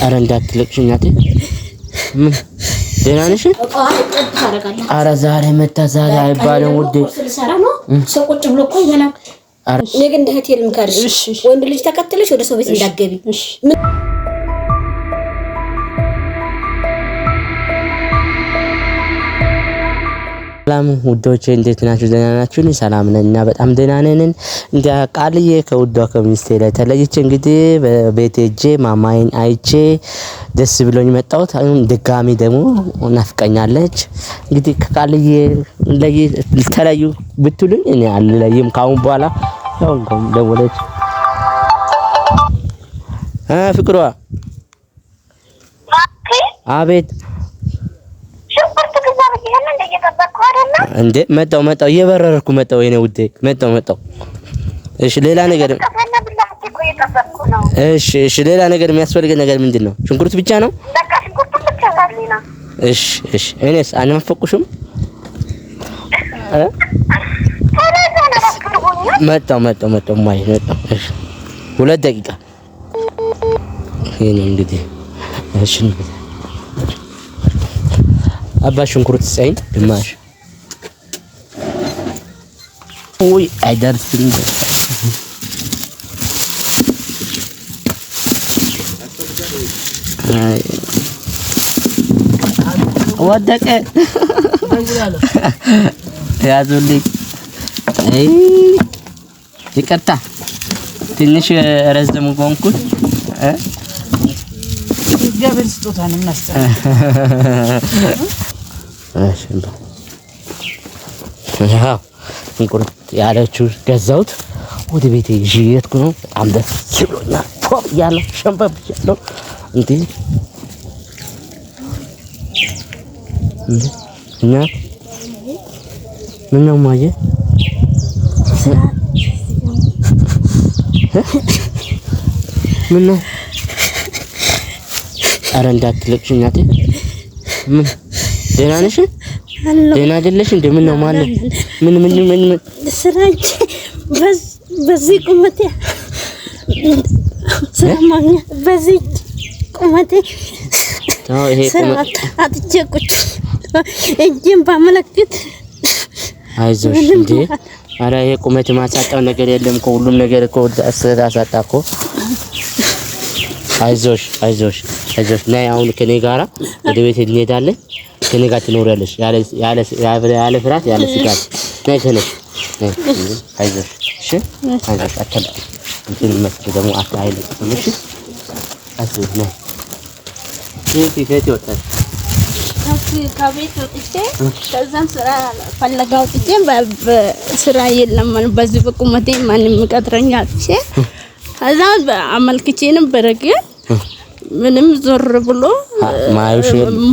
አረ እንዳትለቅሽ እናቴ ምን ደህና ነሽ? አረ ዛሬ መታ ዛሬ አይባልም ውዴ ስለሰራ ነው ሰው ቁጭ ብሎ እኮ ይበላል። ነገ እንደ እህቴ ልምከርሽ ወንድ ልጅ ተከትለሽ ወደ ሰው ቤት እንዳትገቢ። ሰላም ውዶቼ እንዴት ናችሁ? ደህና ናችሁ? እኔ ሰላም ነኝ እና በጣም ደህና ነኝ። እንደ ቃልዬ ከውዷ ከሚስቴ ላይ ተለይቼ እንግዲህ በቤቴ ሄጄ ማማዬን አይቼ ደስ ብሎኝ መጣሁት። አሁን ድጋሚ ደግሞ ናፍቀኛለች። እንግዲህ ከቃልዬ ተለዩ ብትሉኝ እኔ አልለይም ካሁን በኋላ። ያው እንኳን ደወለች ፍቅሯ አቤት እንዴ መጣው እየበረርኩ መጣው የኔ ውዴ መጣው። እሺ ሌላ ነገር እሺ ሌላ ነገር የሚያስፈልግ ነገር ምንድነው? ሽንኩርት ብቻ ነው? በቃ ሽንኩርት ብቻ ነው። እሺ እኔስ አናፈቁሽም? መጣው ማይ መጣው። እሺ 2 ደቂቃ ይሄን እንግዲህ እሺ አባ ሽንኩርት ሳይን ግማሽ ወይ አይደርስም። ወደቀ ያዙልኝ። ይቅርታ ትንሽ ረዘም ቆንኩት። እግዚአብሔር ስጦታ ነው መስጠት። ያው ሽንኩርት ያለችው ገዛሁት ወደ ቤቴ ይዤ የሄድኩ ነው። በጣም ደስ ብሎኛል። ፖፕ ያለ ሸምበብ ያለው እንዴ ምነው ማየ ምነው? አረ እንዳትለቅሽ እናቴ ምን ደህና ነሽ? ደህና አይደለሽ? እንደምነው ማለት ምን ስራች በዚህ ቁመቴ ሰማኛ በዚህ ቁመቴ ይሄ ቁመት አጥቼ ቁጭ እጄን ባመለክት አይዞሽ እንዴ። አረ ይሄ ቁመት ማሳጣው ነገር የለም እኮ ሁሉም ነገር እኮ አሳጣ እኮ። አይዞሽ ነይ አሁን ከኔ ጋራ ወደ ቤት እንሄዳለን። ከኔ ጋር ትኖሪያለሽ ያለ ፍራት ያለ ስጋት። ነይ ተነሽ አይዞሽ እሺ አይዞሽ አትል እንትን መስክ ደግሞ አታይል እሺ አይዞሽ ነይ ከቤት ወጣሽ ከቤት ወጥቼ ከዛም ስራ ፈለጋ ወጥቼ ስራ የለም በዚህ በቁመቴ ማንም ይቀጥረኛል እሺ ከዛ አመልክቼ ነበር ግን ምንም ዞር ብሎ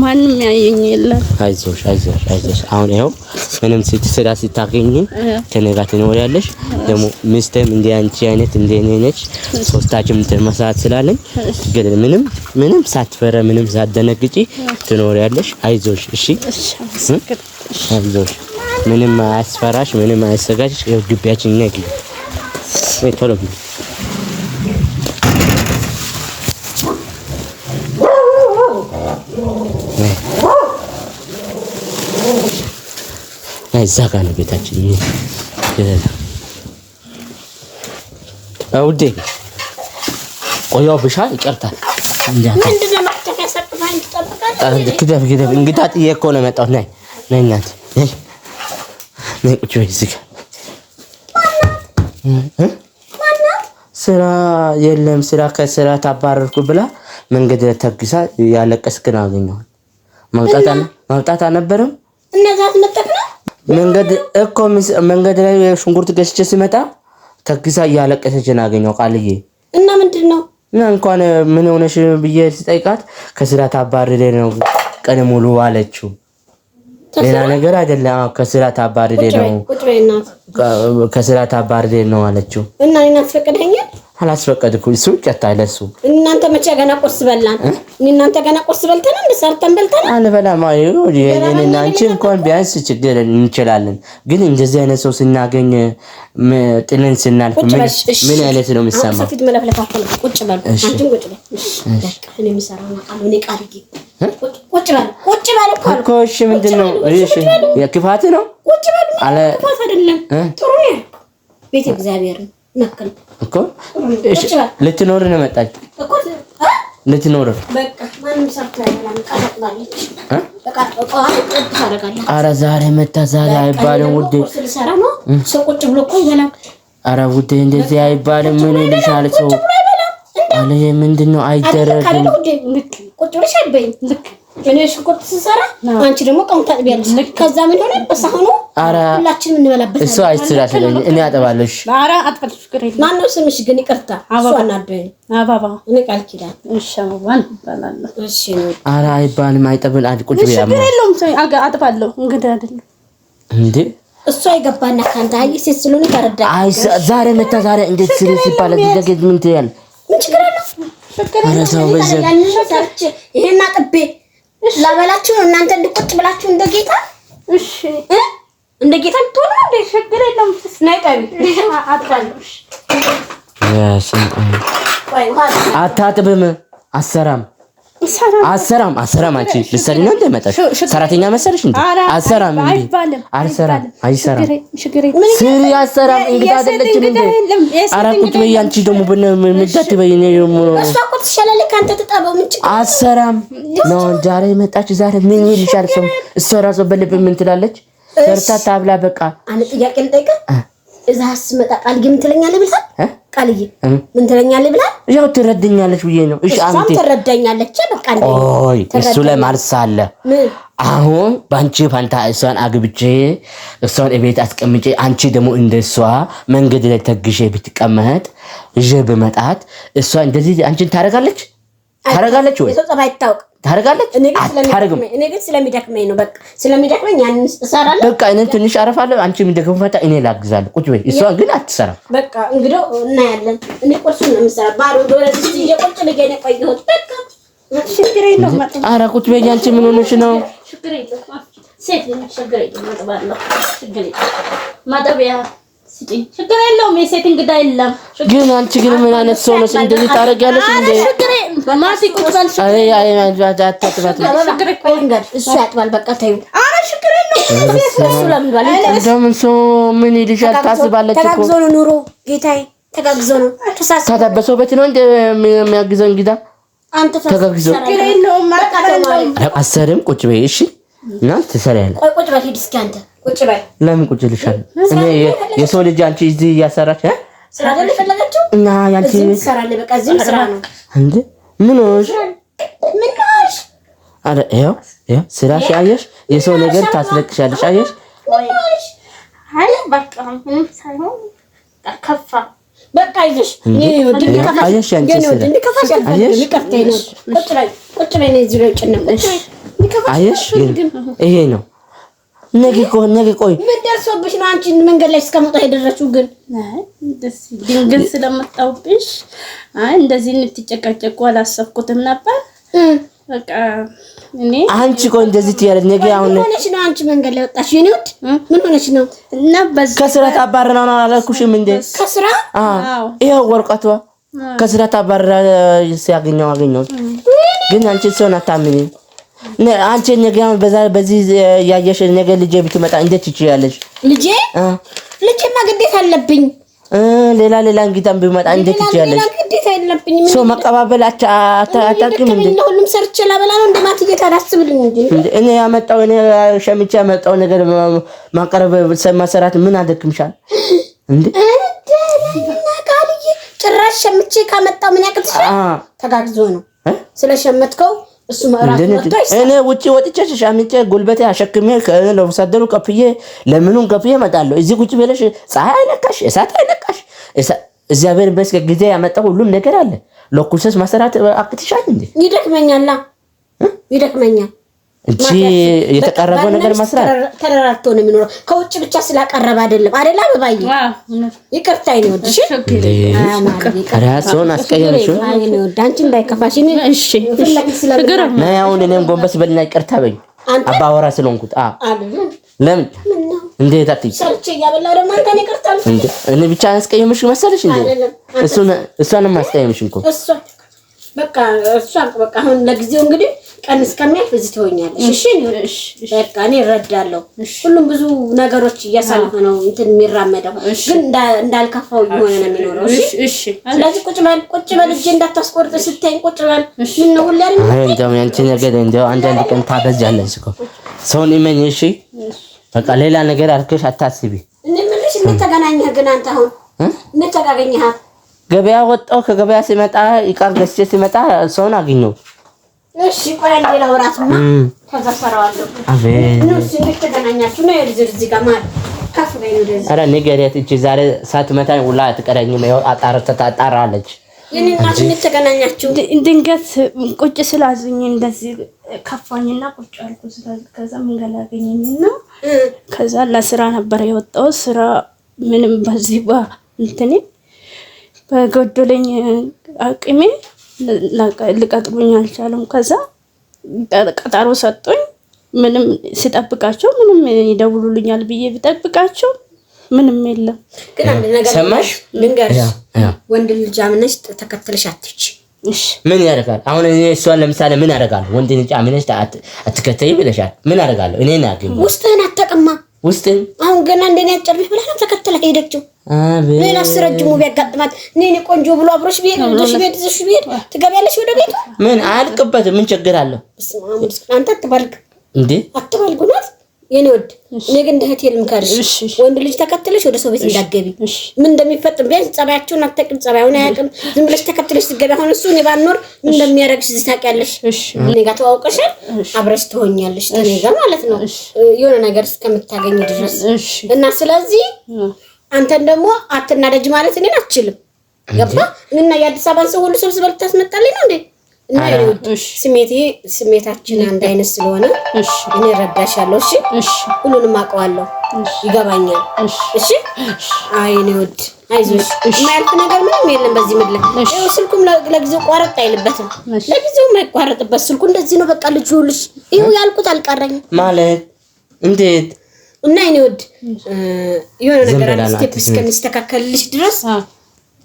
ማንም ያየኝ የለም። አይዞሽ አሁን ይኸው ምንም ስራ ሲታገኝ ከኔ ጋር ትኖሪያለሽ። ደግሞ ሚስትም እንደ አንቺ አይነት እንደ እኔ ነች። ሶስታችንም መስራት ስላለኝ ግን ምንም ሳትፈራ ምንም ሳትደነግጪ ትኖሪያለሽ። አይዞሽ እሺ አይዞሽ ምንም አያስፈራሽ ምንም አያሰጋሽ። ይኸው ግቢያችን ነኝ ቶሎ እዛ ጋር ነው ቤታችን። ውዴ ቆያው ብሻ ይቀርታል። ምንድነው ማተከሰጥማኝ ተጠብቃለህ? ግደብ እንግዳ ጥዬ እኮ ነው የመጣሁት። ነይ እናት ነይ ቁጭ በይ እዚህ ጋር። ስራ የለም ስራ ከስራ ታባረርኩ ብላ መንገድ ላይ ተግሳ ያለቀስክ ነው አገኘኋት። ማውጣት አልነበረም እነዛ ተመጣጣና መንገድ ላይ ሽንኩርት ገዝቼ ሲመጣ ተግሳ ያለቀሰች ነው አገኘሁ ቃልዬ። እና ምንድነው እንኳን ምን ሆነሽ ብዬ ስጠይቃት ከስራ ታባረረ ነው ቀን ሙሉ አለችው። ሌላ ነገር አይደለም። ከስራ ታባረረ ነው ከስራ ታባረረ ነው አለችው። እና እኔ ናፈቀደኝ አላስፈቀድኩም። እሱ ይቀጣል። እሱ እናንተ መቼ ገና ቁርስ በላን? እናንተ ገና ቁርስ በልተን እንደ ሰርተን በልተን አንበላም። የኔና አንቺ እንኳን ቢያንስ ችግር እንችላለን፣ ግን እንደዚህ አይነት ሰው ስናገኝ ጥለን ስናልፍ ምን አይነት ነው የሚሰማው? ሰፊት መለፍለፋፈል ቁጭ በል። አንቺም ቁጭ በል። በቃ እኔ የምሰራው አቃሉ እኔ ቃልዬ ቁጭ በል እኮ። እሺ ምንድነው? እሺ የክፋት ነው። ቁጭ በል አለ። ክፋት አይደለም፣ ጥሩ ነው። ቤተ እግዚአብሔር ነከል እኮ። እሺ ልትኖር ነው መጣች እኮ። ልትኖር በቃ ማንም ሰርታ ያላን ቃልባለች። በቃ ታደርጋለች። ኧረ ዛሬ መጣ ዛሬ አይባልም ውዴ። ስለሰራ ነው ሰው ቁጭ ብሎ እኮ ይበላል። ኧረ ውዴ እንደዚህ አይባልም። ምን ይልሻል ሰው አለ። ምንድነው? አይደረግም። ቁጭ ብለሽ አይበይም። ልክ እኔ ሽንኩርት ስሰራ አንቺ ደግሞ ቀን ታጥቢያለሽ። ከዛ ምን ሆነ? በሳህኑ ሁላችንም እንበላበት። እሱ አይስራሽልኝ እኔ አጠባለሽ። ኧረ አጥፈልሽ ፍቅር የለም። ማነው ስምሽ ግን? ይቅርታ እሱ አናደኝ። አባባ እኔ ቃል ኪዳን። እሺ አባባን ይባላል። እሺ ነው። ኧረ አይባልም። አይጠብል አድ ቁጭ ብያ ነው። የለውም ሰው አጥባለሁ። እንግዲህ አይደለም እንዴ እሱ አይገባና ካንተ አይ ሴት ስለሆነ ተረዳ። አይ ዛሬ መታ ዛሬ እንዴት ስሪ ሲባል ደግግ ምን ትያል? ምን ችግር አለው? ኧረ ሰው በዛ ይሄን አጥቤ ላበላችሁ ነው እናንተ እንድቆጭ ብላችሁ እንደ ጌታ። እሺ እንደ ጌታ ልትሆኑ እንደ ችግር የለም። ስናይቀቢ አጥራለሽ አታጥብም። አሰራም አንቺ ልትሰሪ ነው እንደ መጣሽ ሰራተኛ መሰለሽ እንዴ? አሰራም እንዴ? አልሰራም። አይሰራም። ስሪ አሰራም። እንግዳ አይደለችም እንዴ? ኧረ ቁጭ በይ አንቺ ደግሞ ምንድት በይ ነው እሷ እኮ ትሻላለች ካንተ ተጣበው ምን ችግር አሰራም ነው። ዛሬ መጣች። ዛሬ ምን ይልሻል ሰው? እሷ ራሷ በልብ ምን ትላለች? ሰርታ ታብላ በቃ። አንተ ጥያቄ ልጠይቅ። እዛስ መጣ ቃልዬ ምን ትለኛለህ ብለህ? ቃልዬ ምን ትለኛለህ ብለህ? ያው ትረዳኛለች ብዬ ነው። እሺ አንተ ትረዳኛለች በቃ። ኦይ እሱ ለማልስ አለ። አሁን ባንቺ ፋንታ እሷን አግብቼ እሷን እቤት አስቀምጬ አንቺ ደግሞ እንደሷ መንገድ ላይ ተግሼ ብትቀመጥ እጄ በመጣት እሷ እንደዚህ አንቺን ታረጋለች ወይ? የሰው ጸባይ ታውቅ ታረጋለች። እኔ ግን ስለሚደክመኝ ነው። በቃ ስለሚደክመኝ ያንን እሰራለሁ። በቃ እኔን ትንሽ አረፋለሁ። አንቺ የሚደክም ፈታ እኔ ላግዛለሁ። ቁጭ በይ። እሷ ግን አትሰራም። በቃ እንግዲህ እናያለን። እኔ ቁርሱን ነው የምሰራው። ባዶ ዶላር እስቲ እየቆጭ ልገኝ ቆይሁት። በቃ ችግር የለውም። ኧረ ቁጭ በይ። አንቺ ምን ሆነሽ ነው? ችግር የለውም። ሴት ነኝ። ችግር የለውም። ማጠባለሁ። ችግር የለውም። ማጠቢያ ሲጥኝ ችግር የለውም። የሴት እንግዳ የለም። ግን አንቺ ግን ምን አይነት ሰው ነሽ? እንደዚህ ታረጋለሽ እንዴ? በማሲ ቁጥባል። አይ አታጥባት። ችግር እኮ እንግዳ እሱ ያጥባል። በቃ ተይው። ኧረ ችግር የለውም። እሱ ለምን ባለ እንደምን ሰው ምን ይልሻል? ታስባለች እኮ ተጋግዞ ነው ኑሮ ጌታዬ። ተጋግዞ ነው ተሳሰበሰው በት ነው የሚያግዘው እንግዳ። አንተ ተጋግዞ ችግር የለውም። አሰርም ቁጭ በይ እሺ። እና ትሰሪያለሽ። ቆይ ቁጭ በይ። ሂድ እስኪ አንተ ቁጭ በይ። ለምን ቁጭ ልሻል? እኔ የሰው ልጅ አንቺ እዚህ እያሰራች ስራ አይደል ፈለገችው? እና ያንቺ ትሰራለህ። በቃ እዚህ ስራ ነው እንዴ? ምን ሆነሽ? ምን ሆነሽ? አረ ይኸው ስራሽ አየሽ። የሰው ነገር ታስለቅሻለሽ። አየሽ አለ በቃ ምንም ሳይሆን ከፋ። በቃ ይዘሽ አየሽ ያንቺ ስራ አየሽ። ቁጭ በይ። እዚህ ላይ ጭነቁ አየሽ። ይሄ ነው ነገ ቆይ ምን ደርሶብሽ ነው አንቺ መንገድ ላይ እስከመጣ የደረስሽው? ግን ስለመጣሁብሽ እንደዚህ እንትጨቃጨቁ አላሰብኩትም ነበር። በቃ እኔ አንቺ ቆይ እንደዚህ ትያለሽ ነገ። አሁን ምን ሆነሽ ነው አንቺ መንገድ ላይ ወጣሽ? የኔ ውድ ምን ሆነሽ ነው? እና በዚህ ከስራ ታባረና ነው አላልኩሽም እንዴ? ከስራ ይሄው ወርቀቷ ከስራ ታባረራ ሲያገኘው አገኘው። ግን አንቺ ሰውን አታምኚ። አንቺ ነገ በዚህ ያየሽ ነገ ልጄ ብትመጣ እንዴት ትችያለሽ? ልጄማ ግዴታ አለብኝ። ሌላ እንግዳም ቢመጣ እንዴት ትችያለሽ? ግዴታ የለብኝ። ሰው መቀባበል አታውቂም እንዴ? ሁሉም ሰርቼ ላበላ ነው እንደማትዬ ታላስብልኝ እንጂ እኔ ሸምቼ ያመጣው ነገር ማቀረብ መሰራት ምን አደክምሻል እንዴ? ቃልዬ ጭራሽ ሸምቼ ካመጣው ምን ያቅትሻል? ተጋግዞ ነው ስለሸመትከው እሱ ማራፍ ወጥቶ እኔ ውጪ ወጥቼ ሻምጬ ጉልበቴ አሸክሜ ለወሰደሩ ከፍዬ ለምኑን ከፍዬ እመጣለሁ። እዚህ ቁጭ ብለሽ ፀሐይ አይነካሽ፣ እሳት አይነካሽ። እግዚአብሔር ይመስገን ጊዜ ያመጣው ሁሉም ነገር አለ። ለኩሰስ ማሰራት አቅትሻል እንዴ? ይደክመኛል። እንጂ የተቀረበው ነገር መስራት ተራራቶ ነው የሚኖረው። ከውጭ ብቻ ስላቀረበ አይደለም አበባዬ። ይቅርታ ይወድሽ ራስዎን አስቀየምሽ። አንቺ እንዳይከፋሽ። እሺ ነይ አሁን እኔም ጎንበስ በልና ይቅርታ በይ። አባወራ ስለሆንኩት ለምን እንዴት አትይ? ሰርቼ ያበላው ደግሞ አንተ ነው ይቅርታ እንዴ? እኔ ብቻ አስቀየምሽ መሰለሽ እንዴ? እሷንም አስቀየምሽ እኮ በቃ አሁን ለጊዜው እንግዲህ ቀን እስከሚያልፍ እዚህ ትሆኛለሽ። እሺ በቃ እኔ እረዳለሁ። ሁሉም ብዙ ነገሮች እያሳለፈ ነው እንትን የሚራመደው፣ ግን እንዳልከፋው ይሆነ ነው የሚኖረው። እሺ ስለዚህ ቁጭ በል እጄ እንዳታስቆርጥ ስትይኝ ቁጭ በል። ምን ነው ሁሉ አይደል እንደው ያንቺ ነገር እንደው አንዳንድ ቀን ታበዛለሽ እኮ ሰውን ይመኝ። እሺ በቃ ሌላ ነገር አልከሽ አታስቢ። እኔ ምንሽ እንተገናኘህ ግን አንተ አሁን እንተጋገኘህ ገበያ ወጣው ከገበያ ሲመጣ ይቃር ገዝቼ ሲመጣ ሰውን አገኘው። እሺ ቆይ አንዴ ላውራትማ ከዛ ሰራዋለሁ። አቤት ነው እንተገናኛችሁ ነው እዚህ ጋር ማለት ካፍ ላይ ነው ደስ። አረ ንገሪያት እቺ ዛሬ ሳትመታኝ ውላ አትቀረኝም። ይኸው አጣራለች። የኔና እንተገናኛችሁ ድንገት ቁጭ ስላዝኝ እንደዚህ ከፋኝና ቁጭ አልኩ። ስለዚህ ከዛ መንገድ አገኘኝና ከዛ ለስራ ነበር የወጣው። ስራ ምንም በዚህ እንትን በጎደለኝ አቅሜ ልቀጥሩኝ አልቻለም። ከዛ ቀጠሮ ሰጡኝ። ምንም ሲጠብቃቸው ምንም ይደውሉልኛል ብዬ ቢጠብቃቸው ምንም የለም። ግን አንድ ነገር ሰማሽ ልንገርሽ፣ ወንድ ልጅ አምነሽ ተከትለሽ አትች። እሺ ምን ያደርጋል አሁን? እኔ እሷን ለምሳሌ ምን ያደርጋል? ወንድ ልጅ አምነሽ አትከተይ ብለሻል። ምን ያደርጋል? እኔ ናገኝ ውስጥህን አታቀማ። ውስጥህን አሁን ገና እንደኔ አጨርሽ ብለህ ነው ተከትለ ሄደችው። ሌላ ስረጅሙ ቢያጋጥማት እኔ ቆንጆ ብሎ አብሮሽ ቢሄድ ትገቢያለሽ ወደ ቤቱ። ምን አያልቅበትም? ምን ችግር አለው? አንተ አትባልግ እንዴ አትባልጉናት የኔ ወድ። እኔ ግን እንደህት ልምከርሽ፣ ወንድ ልጅ ተከትለሽ ወደ ሰው ቤት እንዳትገቢ። ምን እንደሚፈጥር ቢያንስ ጸባያቸውን አታውቂም፣ ጸባዩን አያውቅም። ዝም ብለሽ ተከትለሽ ትገቢ። አሁን እሱ እኔ ባልኖር ምን እንደሚያደርግሽ እዚህ ታውቂያለሽ። እኔ ጋር ተዋውቀሻል፣ አብረሽ ትሆኛለሽ እኔ ጋር ማለት ነው የሆነ ነገር እስከምታገኝ ድረስ እና ስለዚህ አንተን ደግሞ አትናደጅ ማለት እኔን አትችልም። ገባ? እና የአዲስ አበባን ሰው ሁሉ ሰብስበህ ልታስመጣልኝ ነው እንዴ? እና ስሜታችን አንድ አይነት ስለሆነ እኔ እረዳሻለሁ። እሺ ሁሉንም አውቀዋለሁ፣ ይገባኛል። እሺ አይ እኔ ወድ አይዞሽ፣ የማያልፍ ነገር ምንም የለም በዚህ ምድር ላይ። ይኸው ስልኩም ለጊዜው ቋረጥ አይልበትም። ለጊዜው የማይቋረጥበት ስልኩ እንደዚህ ነው። በቃ ልጅ ሁሉሽ ይኸው ያልኩት አልቀረኝም ማለት እንዴት? እና እኔ ወድ የሆነ ነገር ስቴፕ እስከሚስተካከልልሽ ድረስ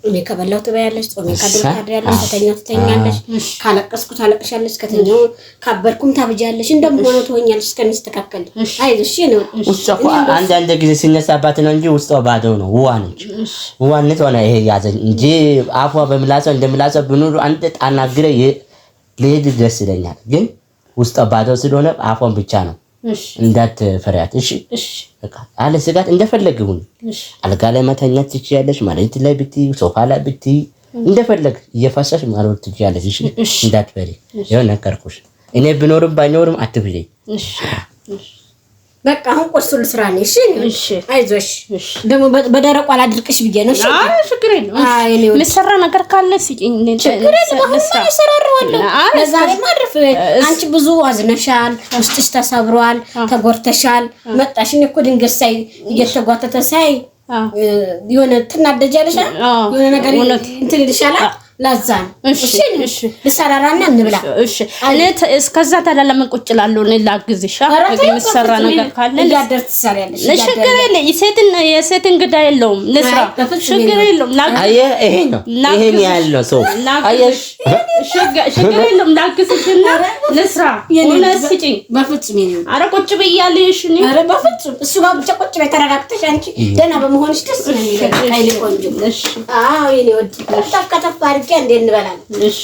እኔ ከበላው ትበያለሽ፣ ጾሜ ካደረኩ ትተኛለሽ፣ ካለቀስኩ ታለቅሻለሽ፣ ከተኛው ካበርኩም ታብጃለሽ። እንደምሆነው ትሆኛለሽ እስከሚስተካከል። አይዞሽ ነው ውስጧ አንድ ጊዜ ሲነሳባት ነው እንጂ ውስጧ ባዶ ነው። ዋነች ዋነት ሆነ ይሄ ያዘኝ እንጂ አፏ በምላሷ እንደምላሷ ብኑር አንተ ጣናግረ ለሄድ ደስ ይለኛል። ግን ውስጧ ባዶ ስለሆነ አፏን ብቻ ነው እንዳትፈሪያት። እሺ በቃ አለ ስጋት እንደፈለግሁን አልጋ ላይ መተኛት ትችያለሽ፣ መሬት ላይ ብትይ፣ ሶፋ ላይ ብትይ እንደፈለግ እየፈሰሽ ማለት ትችያለሽ። እሺ እንዳትፈሪ። ይኸው ነገርኩሽ። እኔ ብኖርም ባይኖርም አትፍሪ። በቃ አሁን ቁርስ ልስራ ነው። እሺ አይዞሽ። ደግሞ በደረቁ አላድርቅሽ ብዬ ነው። እሺ ችግር የለውም። ልሰራ ነገር ካለ ሲጭኝ ችግር የለውም። እሰራራለሁ። ለዛሬ ማድረፍ አንቺ ብዙ አዝነሻል፣ ውስጥሽ ተሰብሯል፣ ተጎርተሻል። መጣሽ እኔ እኮ ድንገት ሳይ እየተጓተተ ሳይ የሆነ ትናደጃለሽ፣ የሆነ ነገር እንትን ይልሻል። ላዛን እሺ ልሰራራና እንብላ። እሺ እኔ እስከዛ ታዲያ ለምን ቁጭ እላለሁ? እኔ ላግዝሽ። የሚሰራ ነገር ካለ እንዳደር ትሰሪያለሽ። ችግር የለም። የሴት እንግዳ የለውም። ልስራ፣ ችግር የለም። አየህ ይሄ ነው ይሄን ያለው ሰው አየሽ፣ ችግር የለም። ላግዝሽና ልስራ። እውነት ስጪኝ። በፍጹም ይሄን ኧረ ቁጭ ብያለሽ። እኔ ኧረ በፍጹም እሱ ጋር ብቻ ቁጭ በይ ተረጋግተሽ። አንቺ ደህና በመሆንሽ ደስ ነው የሚለኝ። ቆንጆ። እሺ አዎ የኔ ወድ ከተፍ ከተፍ አድርጌ እንዴ እንበላለን። እሺ